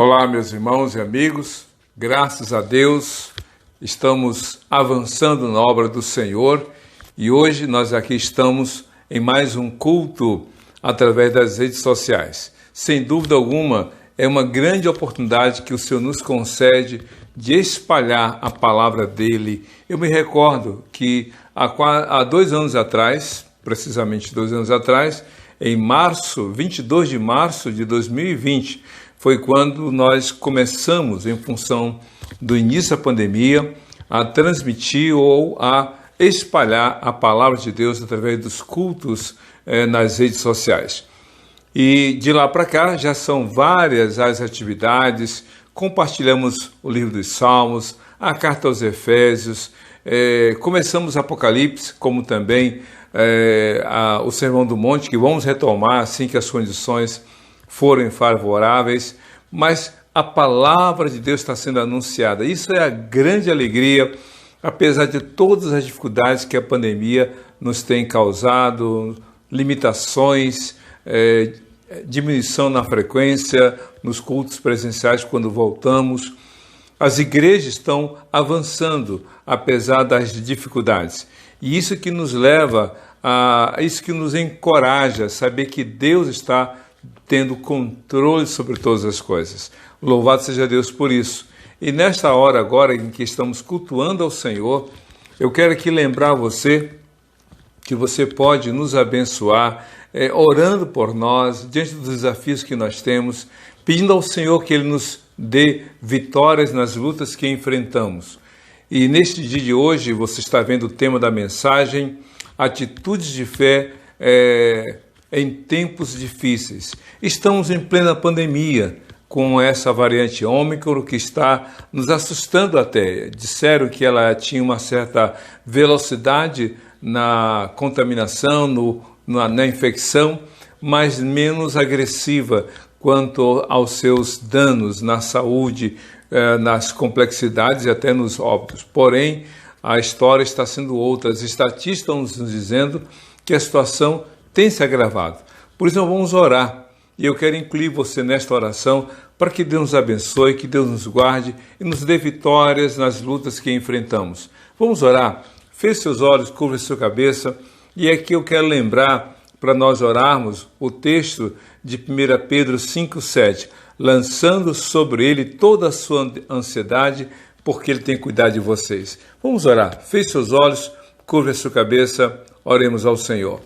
Olá, meus irmãos e amigos, graças a Deus estamos avançando na obra do Senhor e hoje nós aqui estamos em mais um culto através das redes sociais. Sem dúvida alguma, é uma grande oportunidade que o Senhor nos concede de espalhar a palavra dele. Eu me recordo que há 2 anos atrás, precisamente 2 anos atrás, em 22 de março de 2020, foi quando nós começamos, em função do início da pandemia, a transmitir ou a espalhar a palavra de Deus através dos cultos nas redes sociais. E de lá para cá já são várias as atividades, compartilhamos o livro dos Salmos, a carta aos Efésios, começamos Apocalipse, como também o Sermão do Monte, que vamos retomar assim que as condições forem favoráveis, mas a palavra de Deus está sendo anunciada. Isso é a grande alegria, apesar de todas as dificuldades que a pandemia nos tem causado, limitações, diminuição na frequência, nos cultos presenciais quando voltamos. As igrejas estão avançando, apesar das dificuldades. E isso que nos leva isso que nos encoraja a saber que Deus está tendo controle sobre todas as coisas. Louvado seja Deus por isso. E nesta hora agora em que estamos cultuando ao Senhor, eu quero aqui lembrar você que você pode nos abençoar, orando por nós, diante dos desafios que nós temos, pedindo ao Senhor que Ele nos dê vitórias nas lutas que enfrentamos. E neste dia de hoje, você está vendo o tema da mensagem, atitudes de fé em tempos difíceis. Estamos em plena pandemia, com essa variante Ômicron que está nos assustando até. Disseram que ela tinha uma certa velocidade na contaminação, na infecção, mas menos agressiva quanto aos seus danos na saúde, nas complexidades e até nos óbitos. Porém, a história está sendo outra. As estatísticas estão nos dizendo que a situação tem se agravado. Por isso, nós vamos orar. E eu quero incluir você nesta oração para que Deus nos abençoe, que Deus nos guarde e nos dê vitórias nas lutas que enfrentamos. Vamos orar. Feche seus olhos, curva sua cabeça. E aqui eu quero lembrar, para nós orarmos, o texto de 1 Pedro 5,7. Lançando sobre ele toda a sua ansiedade, porque ele tem cuidado de vocês. Vamos orar. Feche seus olhos, curva sua cabeça, oremos ao Senhor.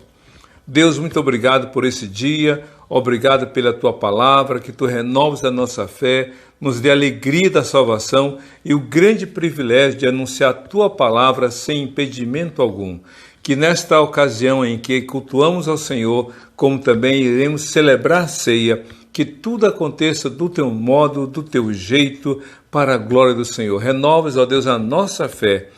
Deus, muito obrigado por esse dia, obrigado pela Tua palavra, que Tu renoves a nossa fé, nos dê a alegria da salvação e o grande privilégio de anunciar a Tua palavra sem impedimento algum. Que nesta ocasião em que cultuamos ao Senhor, como também iremos celebrar a ceia, que tudo aconteça do Teu modo, do Teu jeito, para a glória do Senhor. Renoves, ó Deus, a nossa fé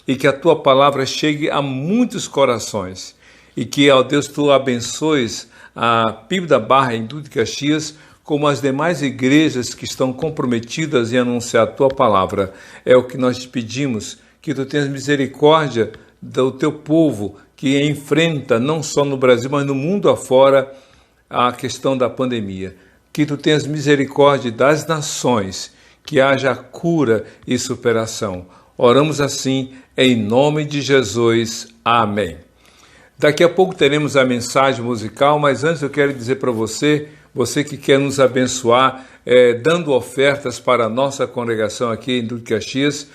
e que a Tua palavra chegue a muitos corações. E que, ó Deus, Tu abençoes a PIB da Barra em Duque de Caxias, como as demais igrejas que estão comprometidas em anunciar a Tua palavra. É o que nós te pedimos, que Tu tenhas misericórdia do Teu povo, que enfrenta, não só no Brasil, mas no mundo afora, a questão da pandemia. Que Tu tenhas misericórdia das nações, que haja cura e superação. Oramos assim, em nome de Jesus. Amém. Daqui a pouco teremos a mensagem musical, mas antes eu quero dizer para você que quer nos abençoar, dando ofertas para a nossa congregação aqui em Duque de Caxias,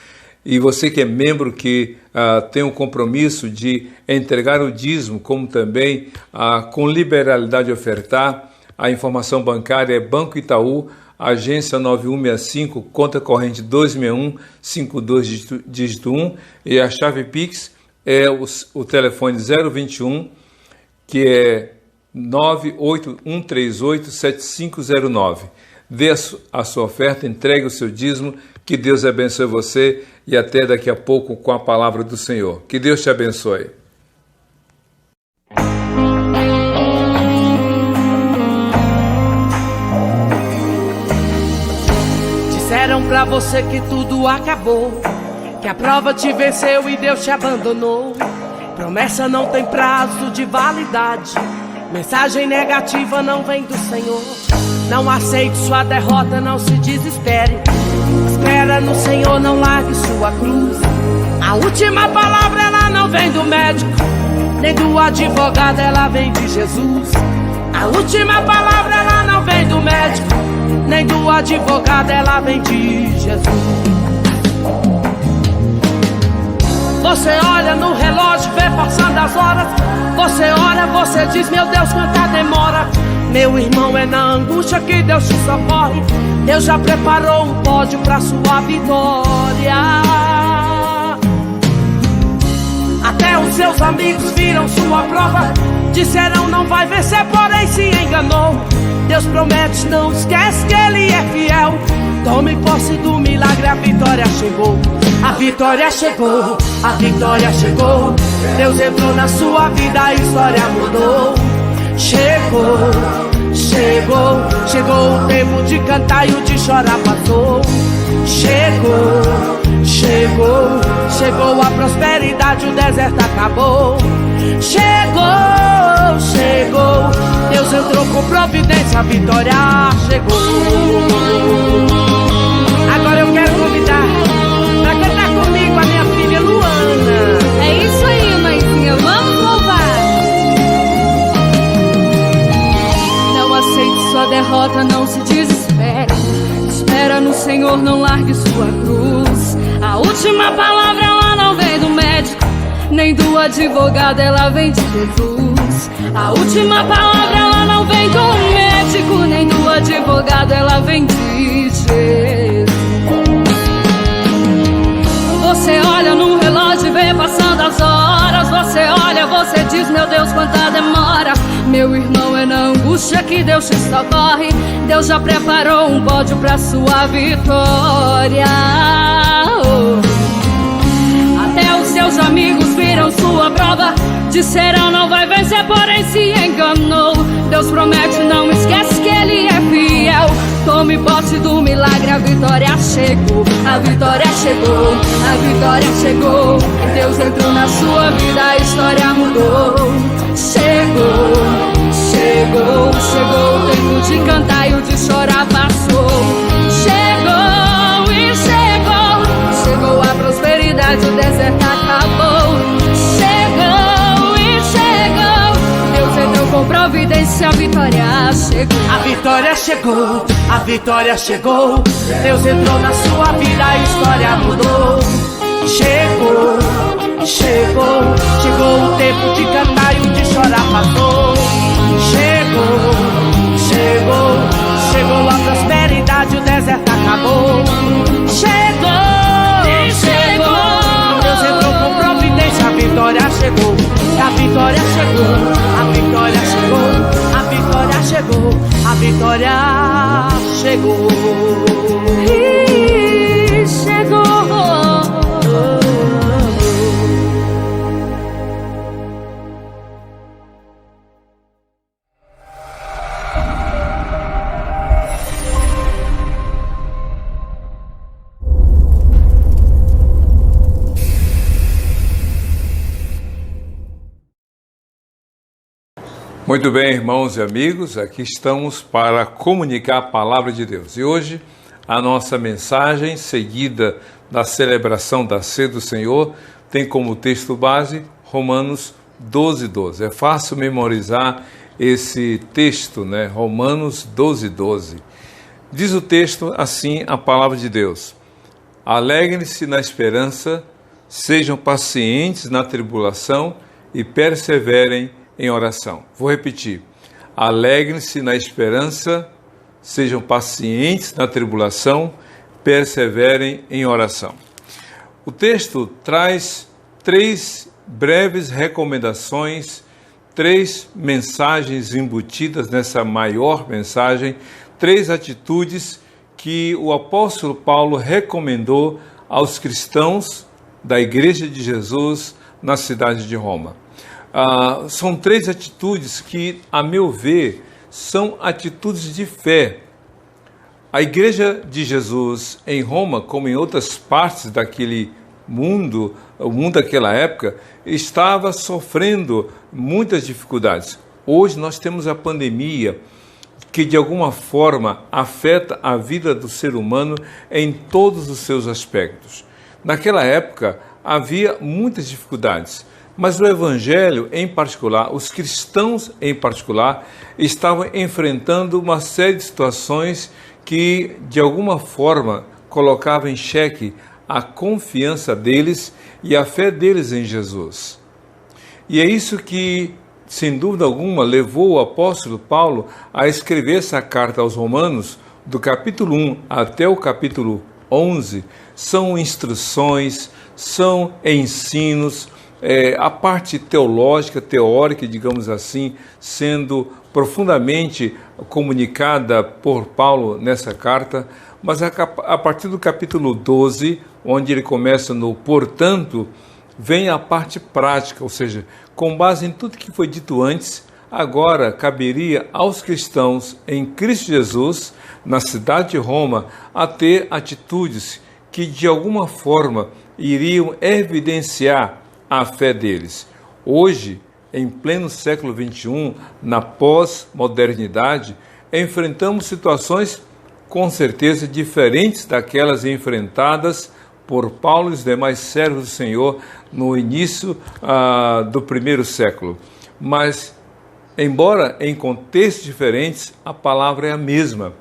e você que é membro que tem um compromisso de entregar o dízimo, como também com liberalidade ofertar, a informação bancária é Banco Itaú, agência 9165, conta corrente 261, 52 dígito 1, e a chave Pix é o telefone 021, que é 981387509. Dê a sua oferta, entregue o seu dízimo, que Deus abençoe você e até daqui a pouco com a palavra do Senhor. Que Deus te abençoe. Disseram pra você que tudo acabou, que a prova te venceu e Deus te abandonou. Promessa não tem prazo de validade, mensagem negativa não vem do Senhor. Não aceite sua derrota, não se desespere. Espera no Senhor, não largue sua cruz. A última palavra ela não vem do médico, nem do advogado, ela vem de Jesus. A última palavra ela não vem do médico, nem do advogado, ela vem de Jesus. Você olha no relógio, vê passando as horas. Você ora, você diz, meu Deus, quanta demora. Meu irmão, é na angústia que Deus te socorre. Deus já preparou um pódio pra sua vitória. Até os seus amigos viram sua prova, disseram não vai vencer, porém se enganou. Deus promete, não esquece que Ele é fiel. Tome posse do milagre, a vitória chegou. A vitória chegou, a vitória chegou. Deus entrou na sua vida, a história mudou. Chegou, chegou, chegou o tempo de cantar e o de chorar passou. Chegou, chegou, chegou a prosperidade, o deserto acabou. Chegou, chegou, Deus entrou com providência, a vitória chegou. Agora eu quero convidar pra cantar comigo a minha filha Luana. É isso aí, mãezinha, vamos louvar. Não aceite sua derrota, não se desespere. Espera no Senhor, não largue sua cruz. A última palavra ela não vem do médico, nem do advogado, ela vem de Jesus. A última palavra ela não vem do médico, nem do advogado, ela vem de Jesus. Você olha no relógio e vê passando as horas. Você olha, você diz, meu Deus, quanta demora. Meu irmão, é na angústia que Deus te socorre. Deus já preparou um pódio pra sua vitória. Até os seus amigos viram sua prova, disseram não vai vencer, porém se enganou. Deus promete, não esquece que Ele é fiel. Tome posse do milagre, a vitória chegou. A vitória chegou, a vitória chegou. Deus entrou na sua vida, a história mudou. Chegou, chegou, chegou o tempo de cantar e o de chorar passou. Chegou e chegou, chegou a prosperidade, o deserto acabou. Chegou e chegou, Deus entrou com providência, a vitória chegou. A vitória chegou, a vitória chegou. Deus entrou na sua vida, a história mudou. Chegou, chegou, chegou o tempo de cantar e o de chorar passou. Chegou, chegou, chegou a prosperidade, o deserto acabou. Chegou, chegou, Deus entrou com providência, a vitória chegou. A vitória chegou, a vitória chegou, a vitória chegou, a vitória chegou. E chegou. Muito bem, irmãos e amigos, aqui estamos para comunicar a palavra de Deus. E hoje a nossa mensagem, seguida da celebração da Ceia do Senhor, tem como texto base Romanos 12:12. É fácil memorizar esse texto, né? Romanos 12:12. Diz o texto assim, a palavra de Deus: alegrem-se na esperança, sejam pacientes na tribulação e perseverem em oração. Vou repetir. Alegrem-se na esperança, sejam pacientes na tribulação, perseverem em oração. O texto traz 3 breves recomendações, 3 mensagens embutidas nessa maior mensagem, 3 atitudes que o apóstolo Paulo recomendou aos cristãos da Igreja de Jesus na cidade de Roma. São 3 atitudes que, a meu ver, são atitudes de fé. A Igreja de Jesus em Roma, como em outras partes daquele mundo, o mundo daquela época, estava sofrendo muitas dificuldades. Hoje nós temos a pandemia, que de alguma forma afeta a vida do ser humano em todos os seus aspectos. Naquela época havia muitas dificuldades, mas o Evangelho em particular, os cristãos em particular, estavam enfrentando uma série de situações que de alguma forma colocavam em xeque a confiança deles e a fé deles em Jesus. E é isso que, sem dúvida alguma, levou o apóstolo Paulo a escrever essa carta aos Romanos, do capítulo 1 até o capítulo 11, são instruções, são ensinos, a parte teológica, teórica, digamos assim, sendo profundamente comunicada por Paulo nessa carta, mas a partir do capítulo 12, onde ele começa no portanto, vem a parte prática, ou seja, com base em tudo que foi dito antes, agora caberia aos cristãos em Cristo Jesus, na cidade de Roma, a ter atitudes que de alguma forma iriam evidenciar a fé deles. Hoje, em pleno século XXI, na pós-modernidade, enfrentamos situações com certeza diferentes daquelas enfrentadas por Paulo e os demais servos do Senhor no início do primeiro século. Mas, embora em contextos diferentes, a palavra é a mesma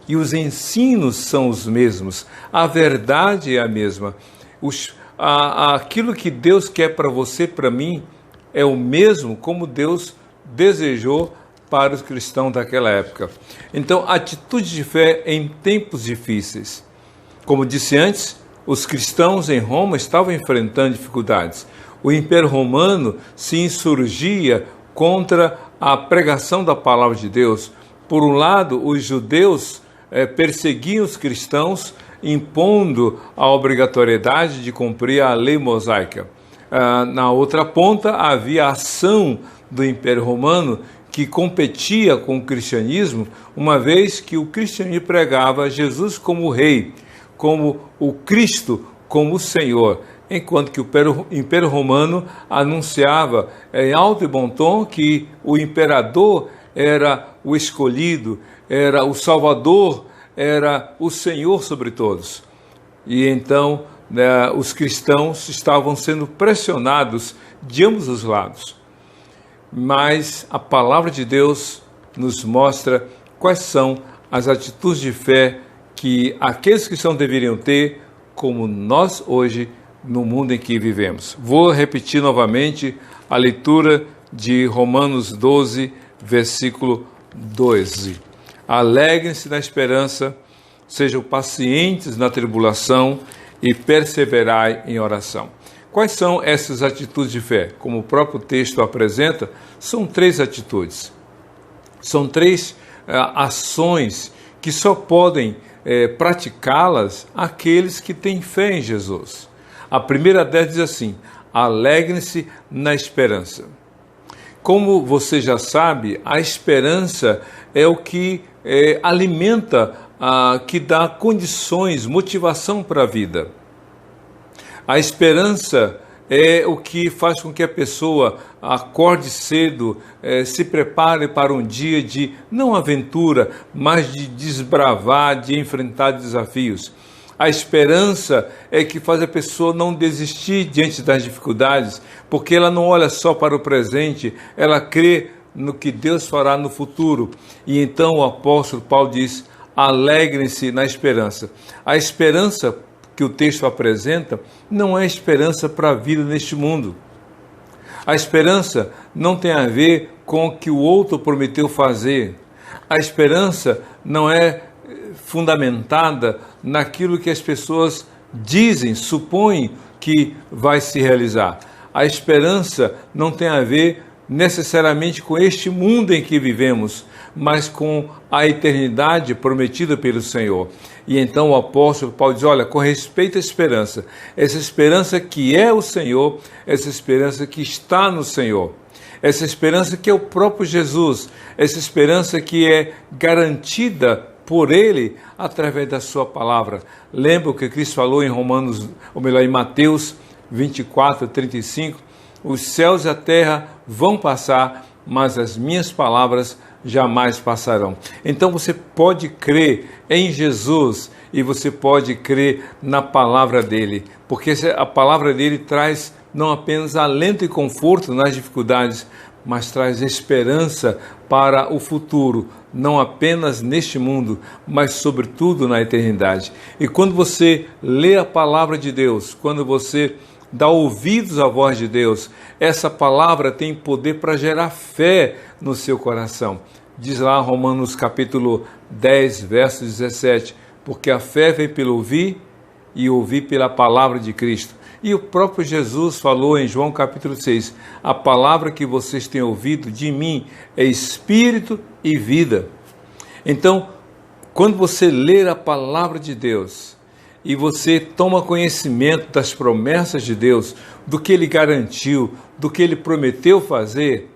e os ensinos são os mesmos, a verdade é a mesma. Aquilo que Deus quer para você, para mim, é o mesmo como Deus desejou para os cristãos daquela época. Então, atitude de fé em tempos difíceis. Como disse antes, os cristãos em Roma estavam enfrentando dificuldades. O Império Romano se insurgia contra a pregação da palavra de Deus. Por um lado, os judeus perseguiam os cristãos, impondo a obrigatoriedade de cumprir a lei mosaica. Na outra ponta, havia a ação do Império Romano que competia com o cristianismo, uma vez que o cristianismo pregava Jesus como rei, como o Cristo, como o Senhor, enquanto que o Império Romano anunciava em alto e bom tom que o imperador era o escolhido, era o Salvador, era o Senhor sobre todos. E então os cristãos estavam sendo pressionados de ambos os lados. Mas a palavra de Deus nos mostra quais são as atitudes de fé que aqueles cristãos deveriam ter, como nós hoje, no mundo em que vivemos. Vou repetir novamente a leitura de Romanos 12, versículo 12. Alegrem-se na esperança, sejam pacientes na tribulação e perseverai em oração. Quais são essas atitudes de fé? Como o próprio texto apresenta, são 3 atitudes. São 3 ações que só podem praticá-las aqueles que têm fé em Jesus. A primeira delas diz assim: alegrem-se na esperança. Como você já sabe, a esperança é o que alimenta, que dá condições, motivação para a vida. A esperança é o que faz com que a pessoa acorde cedo, se prepare para um dia de, não aventura, mas de desbravar, de enfrentar desafios. A esperança é que faz a pessoa não desistir diante das dificuldades, porque ela não olha só para o presente, ela crê no que Deus fará no futuro. E então o apóstolo Paulo diz: alegrem-se na esperança. A esperança que o texto apresenta não é esperança para a vida neste mundo. A esperança não tem a ver com o que o outro prometeu fazer. A esperança não é fundamentada naquilo que as pessoas dizem, supõem que vai se realizar. A esperança não tem a ver necessariamente com este mundo em que vivemos, mas com a eternidade prometida pelo Senhor. E então o apóstolo Paulo diz: olha, com respeito à esperança, essa esperança que é o Senhor, essa esperança que está no Senhor, essa esperança que é o próprio Jesus, essa esperança que é garantida por Ele através da sua palavra. Lembra o que Cristo falou em Mateus 24, 35, os céus e a terra vão passar, mas as minhas palavras jamais passarão. Então você pode crer em Jesus e você pode crer na palavra dele, porque a palavra dele traz não apenas alento e conforto nas dificuldades, mas traz esperança para o futuro, não apenas neste mundo, mas sobretudo na eternidade. E quando você lê a palavra de Deus, quando você dá ouvidos à voz de Deus, essa palavra tem poder para gerar fé no seu coração. Diz lá Romanos capítulo 10, verso 17, porque a fé vem pelo ouvir e ouvir pela palavra de Cristo. E o próprio Jesus falou em João capítulo 6, a palavra que vocês têm ouvido de mim é espírito e vida. Então, quando você ler a palavra de Deus e você toma conhecimento das promessas de Deus, do que Ele garantiu, do que Ele prometeu fazer,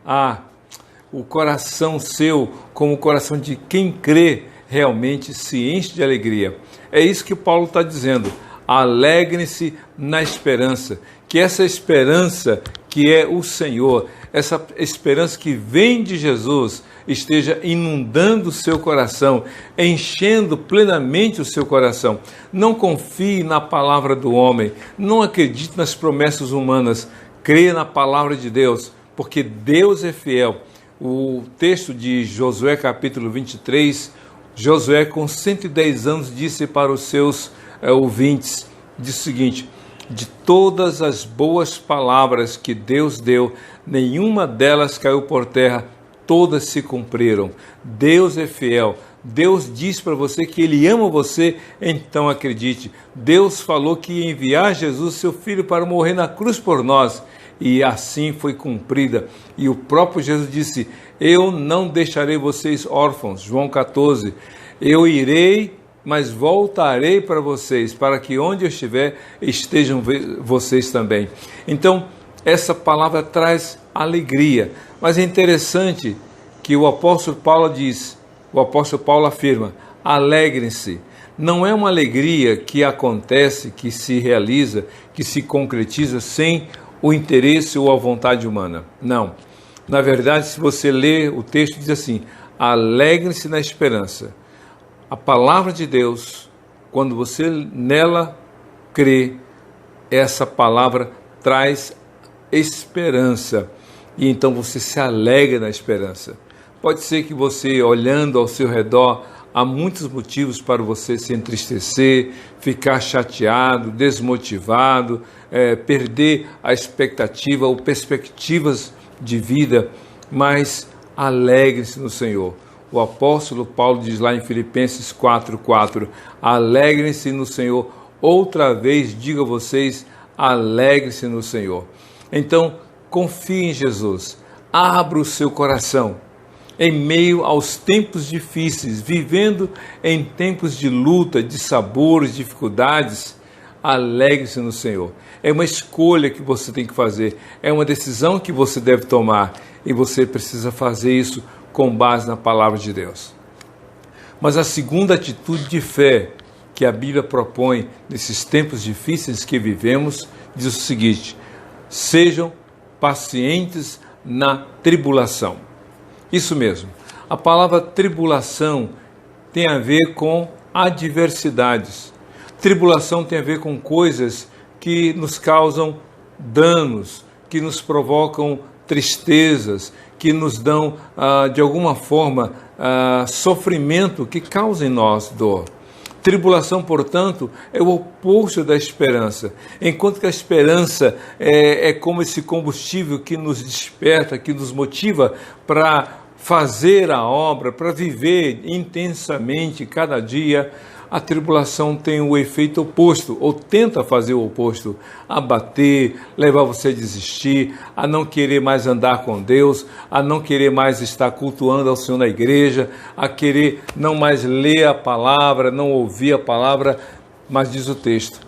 o coração seu, como o coração de quem crê, realmente se enche de alegria. É isso que Paulo está dizendo. Alegrem-se na esperança, que essa esperança que é o Senhor, essa esperança que vem de Jesus, esteja inundando o seu coração, enchendo plenamente o seu coração. Não confie na palavra do homem, não acredite nas promessas humanas, creia na palavra de Deus, porque Deus é fiel. O texto de Josué capítulo 23, Josué com 110 anos disse para os seus ouvintes, diz o seguinte: de todas as boas palavras que Deus deu, nenhuma delas caiu por terra, todas se cumpriram. Deus é fiel. Deus diz para você que Ele ama você, então acredite. Deus falou que ia enviar Jesus, seu Filho, para morrer na cruz por nós, e assim foi cumprida. E o próprio Jesus disse: eu não deixarei vocês órfãos, João 14, eu irei, mas voltarei para vocês, para que onde eu estiver, estejam vocês também. Então, essa palavra traz alegria, mas é interessante que o apóstolo Paulo diz, o apóstolo Paulo afirma, alegrem-se. Não é uma alegria que acontece, que se realiza, que se concretiza sem o interesse ou a vontade humana. Não. Na verdade, se você ler o texto, diz assim: alegrem-se na esperança. A palavra de Deus, quando você nela crê, essa palavra traz esperança. E então você se alegra na esperança. Pode ser que você, olhando ao seu redor, há muitos motivos para você se entristecer, ficar chateado, desmotivado, perder a expectativa ou perspectivas de vida, mas alegre-se no Senhor. O apóstolo Paulo diz lá em Filipenses 4:4, alegrem-se no Senhor. Outra vez digo a vocês, alegre-se no Senhor. Então, confie em Jesus, abra o seu coração. Em meio aos tempos difíceis, vivendo em tempos de luta, de sabores, dificuldades, alegre-se no Senhor. É uma escolha que você tem que fazer, é uma decisão que você deve tomar, e você precisa fazer isso com base na palavra de Deus. Mas a segunda atitude de fé que a Bíblia propõe nesses tempos difíceis que vivemos, diz o seguinte: sejam pacientes na tribulação. Isso mesmo, a palavra tribulação tem a ver com adversidades. Tribulação tem a ver com coisas que nos causam danos, que nos provocam tristezas, que nos dão, de alguma forma, sofrimento, que causa em nós dor. Tribulação, portanto, é o oposto da esperança. Enquanto que a esperança é como esse combustível que nos desperta, que nos motiva para fazer a obra, para viver intensamente cada dia, a tribulação tem o efeito oposto, ou tenta fazer o oposto, abater, levar você a desistir, a não querer mais andar com Deus, a não querer mais estar cultuando ao Senhor na igreja, a querer não mais ler a palavra, não ouvir a palavra, mas diz o texto,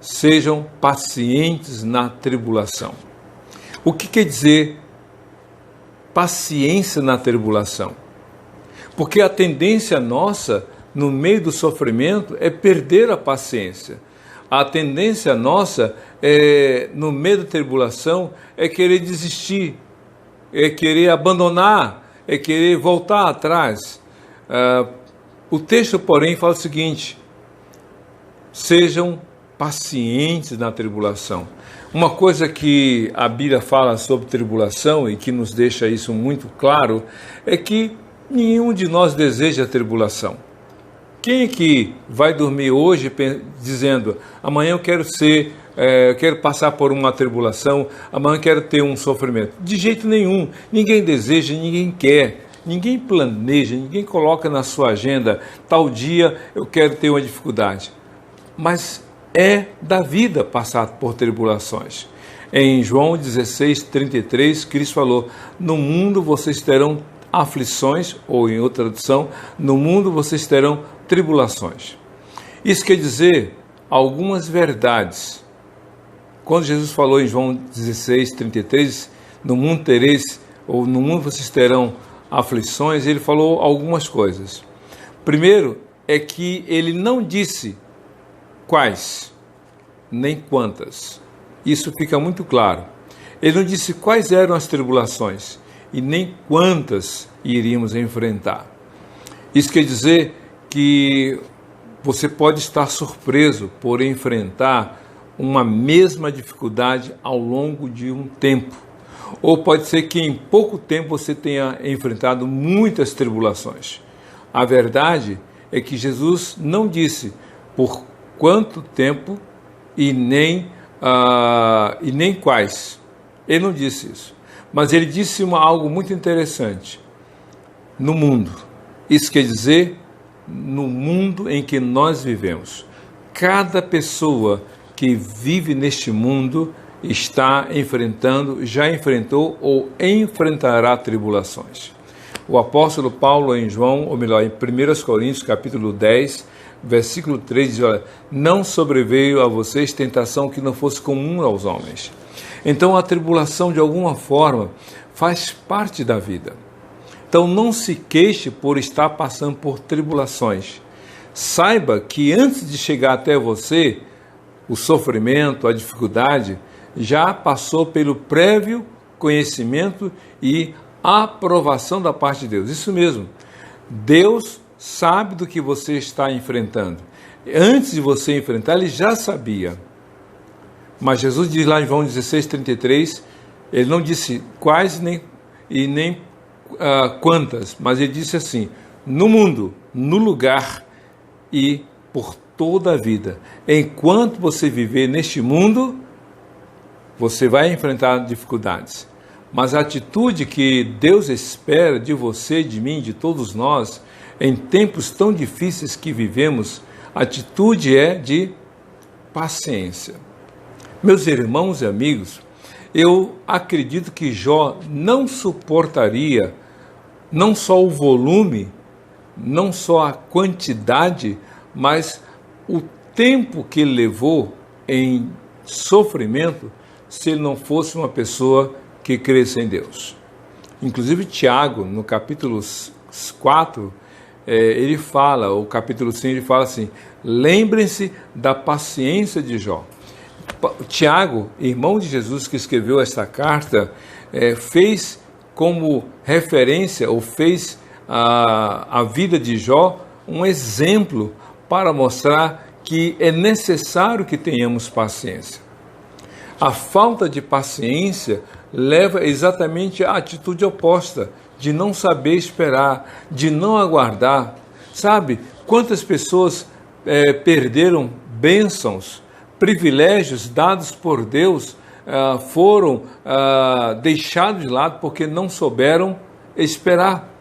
sejam pacientes na tribulação. O que quer dizer paciência na tribulação? Porque a tendência nossa, no meio do sofrimento, é perder a paciência. A tendência nossa, no meio da tribulação, é querer desistir. é querer abandonar, é querer voltar atrás. O texto, porém, fala o seguinte: sejam pacientes na tribulação. Uma coisa que a Bíblia fala sobre tribulação e que nos deixa isso muito claro é que nenhum de nós deseja tribulação. Quem é que vai dormir hoje dizendo: amanhã eu quero quero passar por uma tribulação, amanhã eu quero ter um sofrimento? De jeito nenhum. Ninguém deseja, ninguém quer, ninguém planeja, ninguém coloca na sua agenda: tal dia eu quero ter uma dificuldade. Mas é da vida passar por tribulações. Em João 16:33, Cristo falou: no mundo vocês terão aflições, ou em outra tradução, no mundo vocês terão tribulações. Isso quer dizer algumas verdades. Quando Jesus falou em João 16:33, no mundo tereis, ou no mundo vocês terão aflições, ele falou algumas coisas. Primeiro é que ele não disse quais, nem quantas. Isso fica muito claro. Ele não disse quais eram as tribulações e nem quantas iríamos enfrentar. Isso quer dizer que você pode estar surpreso por enfrentar uma mesma dificuldade ao longo de um tempo. Ou pode ser que em pouco tempo você tenha enfrentado muitas tribulações. A verdade é que Jesus não disse por quanto tempo e nem quais. Ele não disse isso. Mas ele disse algo muito interessante: no mundo. Isso quer dizer, no mundo em que nós vivemos. Cada pessoa que vive neste mundo está enfrentando, já enfrentou ou enfrentará tribulações. O apóstolo Paulo em João, ou melhor, em 1 Coríntios capítulo 10, versículo 3 diz: olha, não sobreveio a vocês tentação que não fosse comum aos homens. Então a tribulação, de alguma forma, faz parte da vida. Então não se queixe por estar passando por tribulações. Saiba que antes de chegar até você, o sofrimento, a dificuldade, já passou pelo prévio conhecimento e aprovação da parte de Deus. Isso mesmo. Deus sabe do que você está enfrentando. Antes de você enfrentar, ele já sabia. Mas Jesus diz lá em João 16:33, ele não disse quais nem quantas, mas ele disse assim: no mundo, no lugar e por toda a vida. Enquanto você viver neste mundo, você vai enfrentar dificuldades. Mas a atitude que Deus espera de você, de mim, de todos nós, em tempos tão difíceis que vivemos, a atitude é de paciência. Meus irmãos e amigos, eu acredito que Jó não suportaria não só o volume, não só a quantidade, mas o tempo que ele levou em sofrimento, se ele não fosse uma pessoa que cresce em Deus. Inclusive Tiago, no capítulo 4, ele fala, o capítulo 5, ele fala assim: lembrem-se da paciência de Jó. Tiago, irmão de Jesus, que escreveu esta carta, fez como referência, ou fez a vida de Jó um exemplo para mostrar que é necessário que tenhamos paciência. A falta de paciência leva exatamente à atitude oposta, de não saber esperar, de não aguardar. Sabe, quantas pessoas perderam bênçãos, privilégios dados por Deus, foram deixados de lado porque não souberam esperar.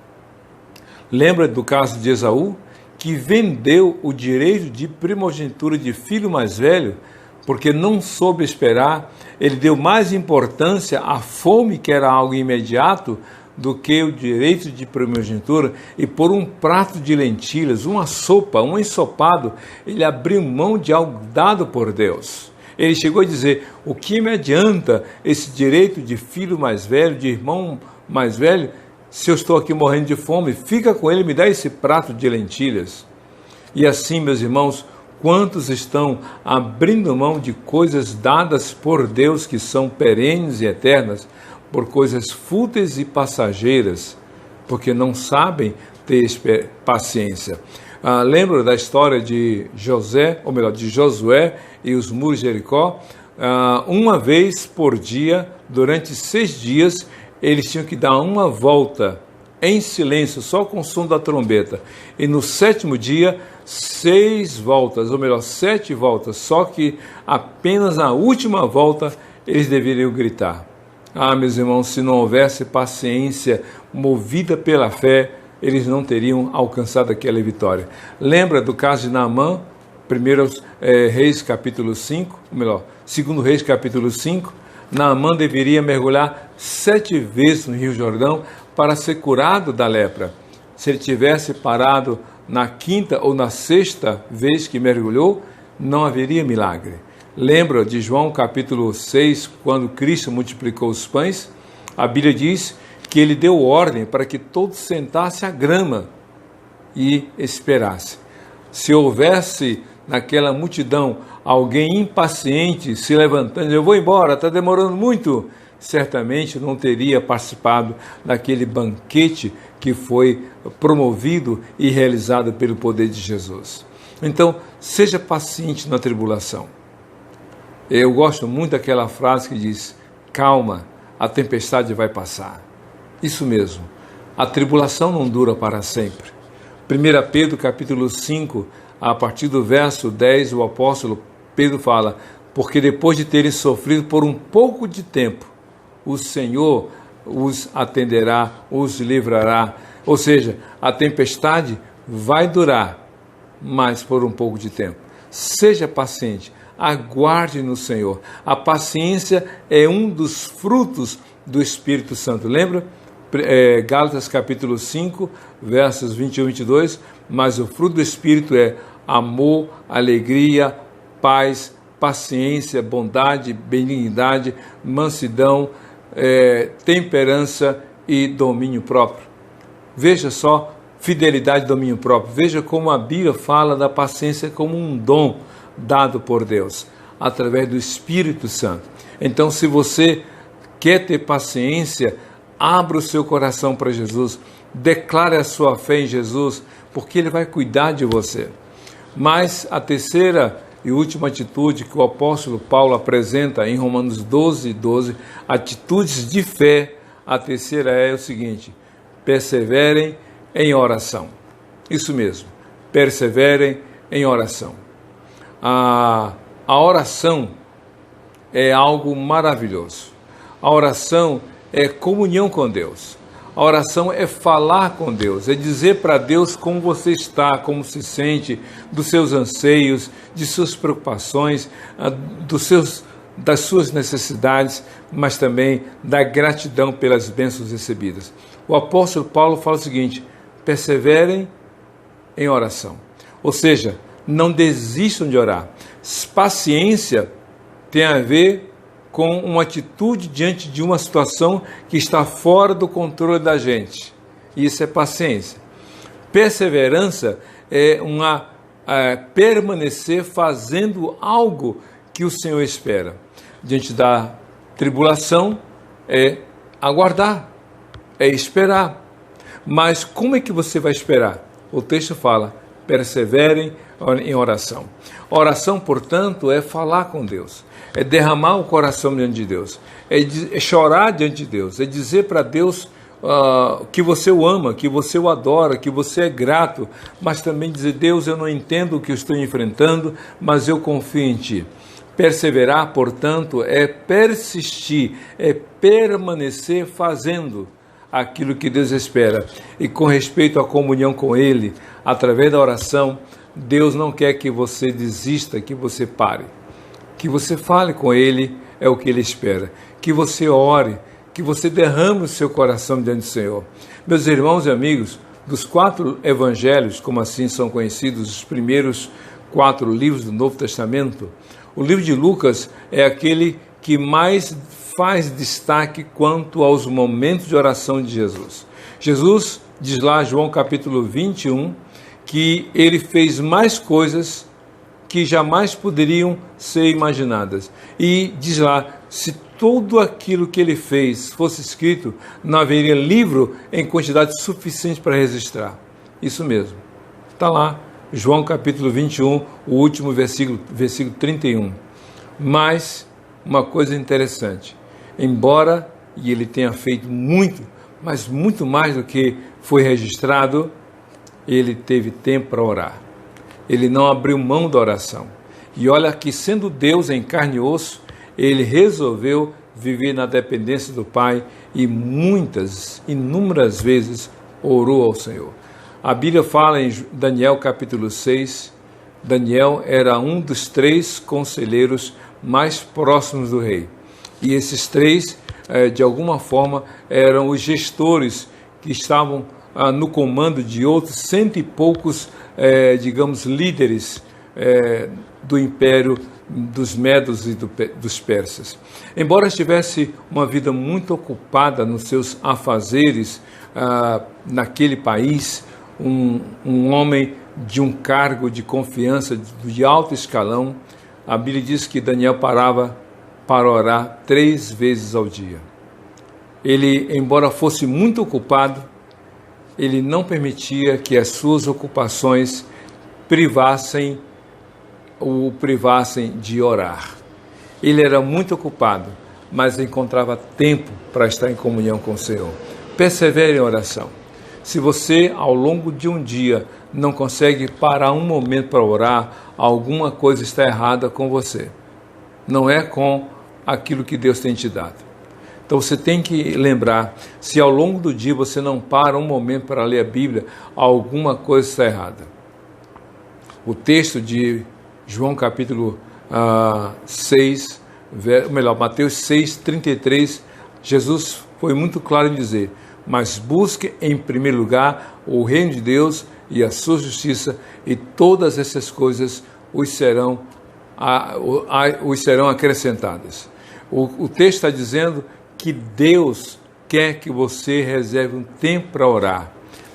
Lembra do caso de Esaú, que vendeu o direito de primogenitura de filho mais velho, porque não soube esperar. Ele deu mais importância à fome, que era algo imediato, do que o direito de primogenitura, e por um prato de lentilhas, uma sopa, um ensopado, ele abriu mão de algo dado por Deus. Ele chegou a dizer: o que me adianta esse direito de filho mais velho, de irmão mais velho, se eu estou aqui morrendo de fome? Fica com ele, me dá esse prato de lentilhas. E assim, meus irmãos, quantos estão abrindo mão de coisas dadas por Deus, que são perenes e eternas, por coisas fúteis e passageiras, porque não sabem ter paciência. Lembra da história de Josué e os muros de Jericó? Uma vez por dia, durante 6 dias, eles tinham que dar uma volta em silêncio, só com o som da trombeta. E no 7º dia, 7 voltas, só que apenas na última volta eles deveriam gritar. Meus irmãos, se não houvesse paciência movida pela fé, eles não teriam alcançado aquela vitória. Lembra do caso de Naamã, 2 Reis capítulo 5, 2 Reis capítulo 5, Naamã deveria mergulhar 7 vezes no Rio Jordão para ser curado da lepra. Se ele tivesse parado na 5ª ou na 6ª vez que mergulhou, não haveria milagre. Lembra de João capítulo 6, quando Cristo multiplicou os pães? A Bíblia diz que ele deu ordem para que todos sentassem à grama e esperassem. Se houvesse naquela multidão alguém impaciente se levantando, eu vou embora, está demorando muito, certamente não teria participado daquele banquete que foi promovido e realizado pelo poder de Jesus. Então, seja paciente na tribulação. Eu gosto muito daquela frase que diz: calma, a tempestade vai passar. Isso mesmo, a tribulação não dura para sempre. 1 Pedro capítulo 5, a partir do verso 10, o apóstolo Pedro fala: porque depois de terem sofrido por um pouco de tempo, o Senhor os atenderá, os livrará. Ou seja, a tempestade vai durar, mas por um pouco de tempo. Seja paciente, aguarde no Senhor. A paciência é um dos frutos do Espírito Santo. Lembra? Gálatas capítulo 5, versos 21 e 22, mas o fruto do Espírito é amor, alegria, paz, paciência, bondade, benignidade, mansidão, temperança e domínio próprio. Veja só, fidelidade e domínio próprio. Veja como a Bíblia fala da paciência como um dom dado por Deus, através do Espírito Santo. Então, se você quer ter paciência, abra o seu coração para Jesus, declare a sua fé em Jesus, porque Ele vai cuidar de você. Mas a terceira e última atitude que o apóstolo Paulo apresenta em Romanos 12, 12, atitudes de fé, a terceira é o seguinte: perseverem em oração. Isso mesmo, perseverem em oração. A oração é algo maravilhoso. A oração é comunhão com Deus. A oração é falar com Deus, é dizer para Deus como você está, como se sente, dos seus anseios, de suas preocupações, das suas necessidades, mas também da gratidão pelas bênçãos recebidas. O apóstolo Paulo fala o seguinte: perseverem em oração. Ou seja, não desistam de orar. Paciência tem a ver com uma atitude diante de uma situação que está fora do controle da gente. Isso é paciência. Perseverança é permanecer fazendo algo que o Senhor espera. Diante da tribulação é aguardar, é esperar. Mas como é que você vai esperar? O texto fala: perseverem em oração. Oração, portanto, é falar com Deus, é derramar o coração diante de Deus, é chorar diante de Deus, é dizer para Deus que você o ama, que você o adora, que você é grato, mas também dizer: Deus, eu não entendo o que eu estou enfrentando, mas eu confio em Ti. Perseverar, portanto, é persistir, é permanecer fazendo aquilo que Deus espera. E com respeito à comunhão com Ele, através da oração, Deus não quer que você desista, que você pare. Que você fale com Ele é o que Ele espera. Que você ore, que você derrame o seu coração diante do Senhor. Meus irmãos e amigos, dos 4 evangelhos, como assim são conhecidos, os primeiros 4 livros do Novo Testamento, o livro de Lucas é aquele que mais faz destaque quanto aos momentos de oração de Jesus. Jesus diz lá, João capítulo 21, que ele fez mais coisas que jamais poderiam ser imaginadas. E diz lá: se tudo aquilo que ele fez fosse escrito, não haveria livro em quantidade suficiente para registrar. Isso mesmo. Está lá, João capítulo 21, o último versículo 31. Mas, uma coisa interessante, embora ele tenha feito muito, mas muito mais do que foi registrado, ele teve tempo para orar. Ele não abriu mão da oração. E olha que, sendo Deus em carne e osso, ele resolveu viver na dependência do Pai e inúmeras vezes orou ao Senhor. A Bíblia fala em Daniel capítulo 6, Daniel era um dos 3 conselheiros mais próximos do rei. E esses 3, de alguma forma, eram os gestores que estavam no comando de outros 100 e poucos, digamos, líderes do império dos Medos e dos Persas. Embora estivesse uma vida muito ocupada nos seus afazeres naquele país, um homem de um cargo de confiança de alto escalão, a Bíblia diz que Daniel parava para orar 3 vezes ao dia. Ele, embora fosse muito ocupado, ele não permitia que as suas ocupações o privassem de orar. Ele era muito ocupado, mas encontrava tempo para estar em comunhão com o Senhor. Persevere em oração. Se você, ao longo de um dia, não consegue parar um momento para orar, alguma coisa está errada com você. Não é com aquilo que Deus tem te dado. Então você tem que lembrar, se ao longo do dia você não para um momento para ler a Bíblia, alguma coisa está errada. O texto de João capítulo 6, Mateus 6, 33, Jesus foi muito claro em dizer: mas busque em primeiro lugar o reino de Deus e a sua justiça, e todas essas coisas os serão acrescentadas. O texto está dizendo que Deus quer que você reserve um tempo para orar.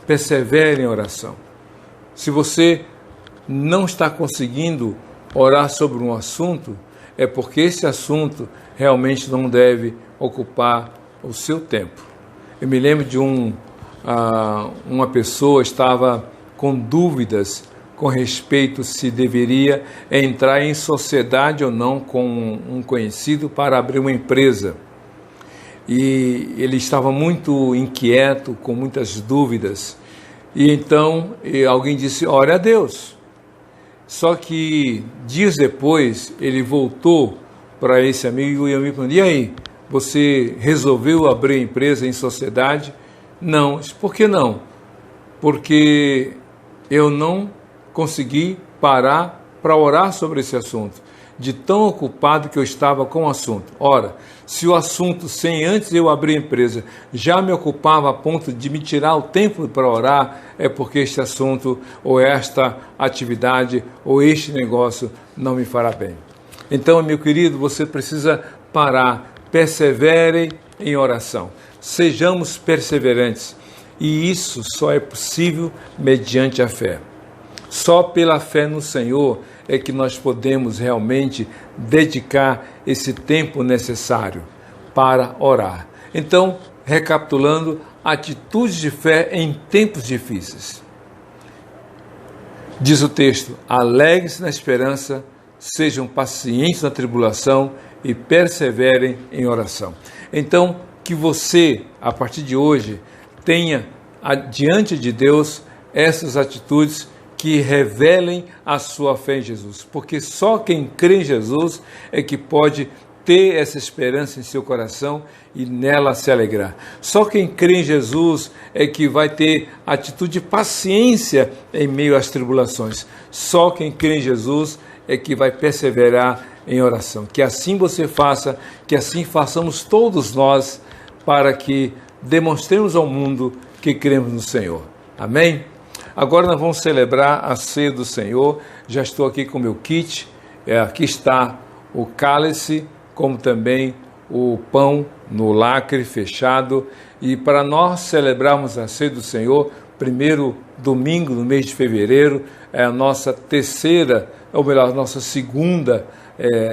Persevere em oração. Se você não está conseguindo orar sobre um assunto, é porque esse assunto realmente não deve ocupar o seu tempo. Eu me lembro de uma pessoa estava com dúvidas com respeito se deveria entrar em sociedade ou não com um conhecido para abrir uma empresa. E ele estava muito inquieto, com muitas dúvidas. E então alguém disse: ore a Deus. Só que dias depois ele voltou para esse amigo e o amigo perguntou: e aí, você resolveu abrir a empresa em sociedade? Não. Por que não? Porque eu não consegui parar para orar sobre esse assunto, de tão ocupado que eu estava com o assunto. Ora, se o assunto, sem antes eu abrir a empresa, já me ocupava a ponto de me tirar o tempo para orar, é porque este assunto, ou esta atividade, ou este negócio não me fará bem. Então, meu querido, você precisa parar, persevere em oração, sejamos perseverantes, e isso só é possível mediante a fé. Só pela fé no Senhor é que nós podemos realmente dedicar esse tempo necessário para orar. Então, recapitulando, atitudes de fé em tempos difíceis. Diz o texto: alegre-se na esperança, sejam pacientes na tribulação e perseverem em oração. Então, que você, a partir de hoje, tenha diante de Deus essas atitudes que revelem a sua fé em Jesus, porque só quem crê em Jesus é que pode ter essa esperança em seu coração e nela se alegrar. Só quem crê em Jesus é que vai ter atitude de paciência em meio às tribulações. Só quem crê em Jesus é que vai perseverar em oração. Que assim você faça, que assim façamos todos nós, para que demonstremos ao mundo que cremos no Senhor. Amém? Agora nós vamos celebrar a ceia do Senhor. Já estou aqui com o meu kit. Aqui está o cálice, como também o pão no lacre fechado. E para nós celebrarmos a ceia do Senhor, primeiro domingo no mês de fevereiro, é a nossa terceira, ou melhor, a nossa segunda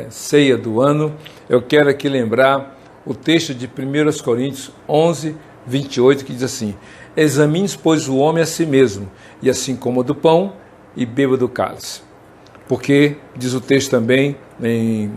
ceia do ano. Eu quero aqui lembrar o texto de 1 Coríntios 11, 28, que diz assim: examine, pois, o homem a si mesmo, e assim coma do pão e beba do cálice. Porque, diz o texto também, em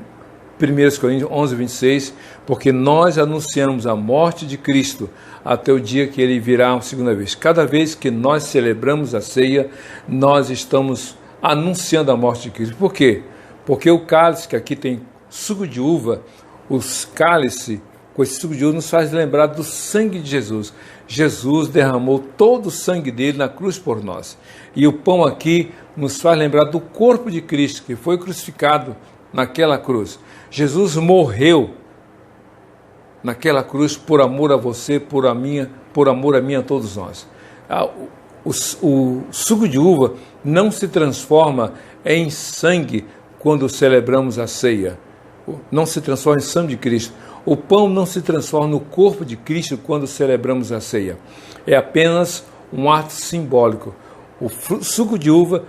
1 Coríntios 11, 26, porque nós anunciamos a morte de Cristo até o dia que ele virá a segunda vez. Cada vez que nós celebramos a ceia, nós estamos anunciando a morte de Cristo. Por quê? Porque o cálice, que aqui tem suco de uva, os cálices com esse suco de uva nos faz lembrar do sangue de Jesus. Jesus derramou todo o sangue dele na cruz por nós. E o pão aqui nos faz lembrar do corpo de Cristo, que foi crucificado naquela cruz. Jesus morreu naquela cruz por amor a você, por amor a mim, a todos nós. O suco de uva não se transforma em sangue quando celebramos a ceia. Não se transforma em sangue de Cristo. O pão não se transforma no corpo de Cristo quando celebramos a ceia. É apenas um ato simbólico. O suco de uva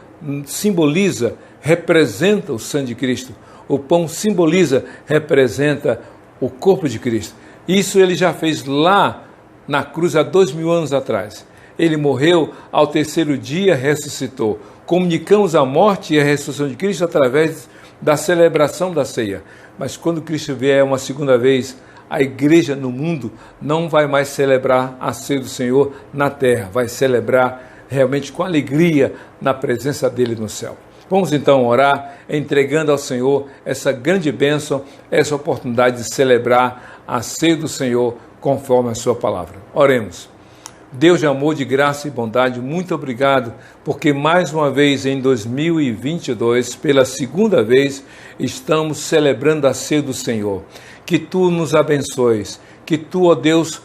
simboliza, representa o sangue de Cristo. O pão simboliza, representa o corpo de Cristo. Isso ele já fez lá na cruz há 2000 anos atrás. Ele morreu, ao terceiro dia ressuscitou. Comunicamos a morte e a ressurreição de Cristo através da celebração da ceia. Mas quando Cristo vier uma segunda vez, a igreja no mundo não vai mais celebrar a ceia do Senhor na terra, vai celebrar realmente com alegria na presença dele no céu. Vamos então orar, entregando ao Senhor essa grande bênção, essa oportunidade de celebrar a ceia do Senhor conforme a sua palavra. Oremos. Deus de amor, de graça e bondade, muito obrigado, porque mais uma vez em 2022, pela segunda vez, estamos celebrando a ceia do Senhor. Que Tu nos abençoes, que Tu, ó Deus,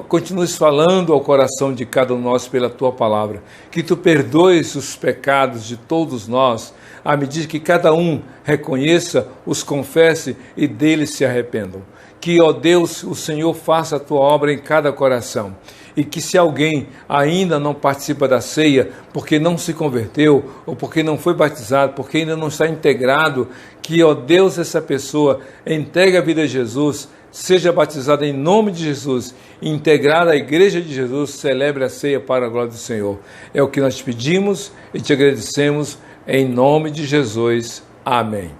continues falando ao coração de cada um de nós pela Tua palavra, que Tu perdoes os pecados de todos nós, à medida que cada um reconheça, os confesse e deles se arrependam. Que, ó Deus, o Senhor faça a Tua obra em cada coração. E que se alguém ainda não participa da ceia, porque não se converteu, ou porque não foi batizado, porque ainda não está integrado, que, ó Deus, essa pessoa entregue a vida a Jesus, seja batizada em nome de Jesus, integrada à igreja de Jesus, celebre a ceia para a glória do Senhor. É o que nós te pedimos e te agradecemos em nome de Jesus. Amém.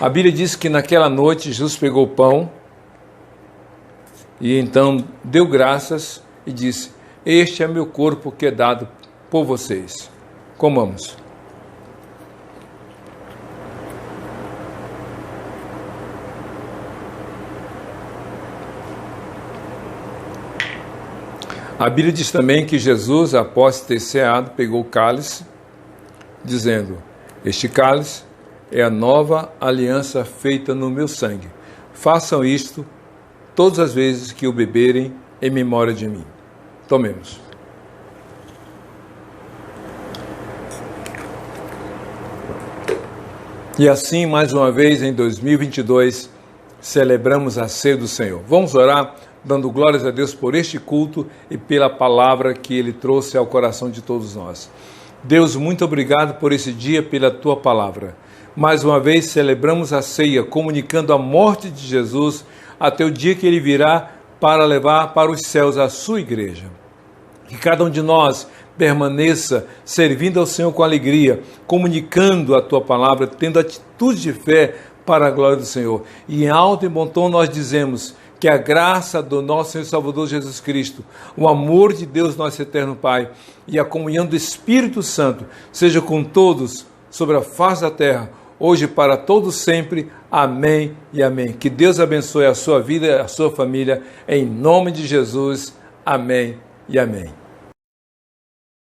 A Bíblia diz que naquela noite Jesus pegou o pão, e então deu graças e disse: este é meu corpo que é dado por vocês. Comamos. A Bíblia diz também que Jesus, após ter ceado, pegou o cálice, dizendo: este cálice é a nova aliança feita no meu sangue. Façam isto todas as vezes que o beberem em memória de mim. Tomemos. E assim, mais uma vez, em 2022, celebramos a ceia do Senhor. Vamos orar, dando glórias a Deus por este culto e pela palavra que Ele trouxe ao coração de todos nós. Deus, muito obrigado por esse dia, pela Tua palavra. Mais uma vez, celebramos a ceia, comunicando a morte de Jesus até o dia que Ele virá para levar para os céus a sua igreja. Que cada um de nós permaneça servindo ao Senhor com alegria, comunicando a Tua palavra, tendo atitude de fé para a glória do Senhor. E em alto e bom tom nós dizemos que a graça do nosso Senhor e Salvador Jesus Cristo, o amor de Deus, nosso eterno Pai, e a comunhão do Espírito Santo seja com todos sobre a face da terra, hoje para todos sempre. Amém e amém. Que Deus abençoe a sua vida e a sua família, em nome de Jesus. Amém e amém.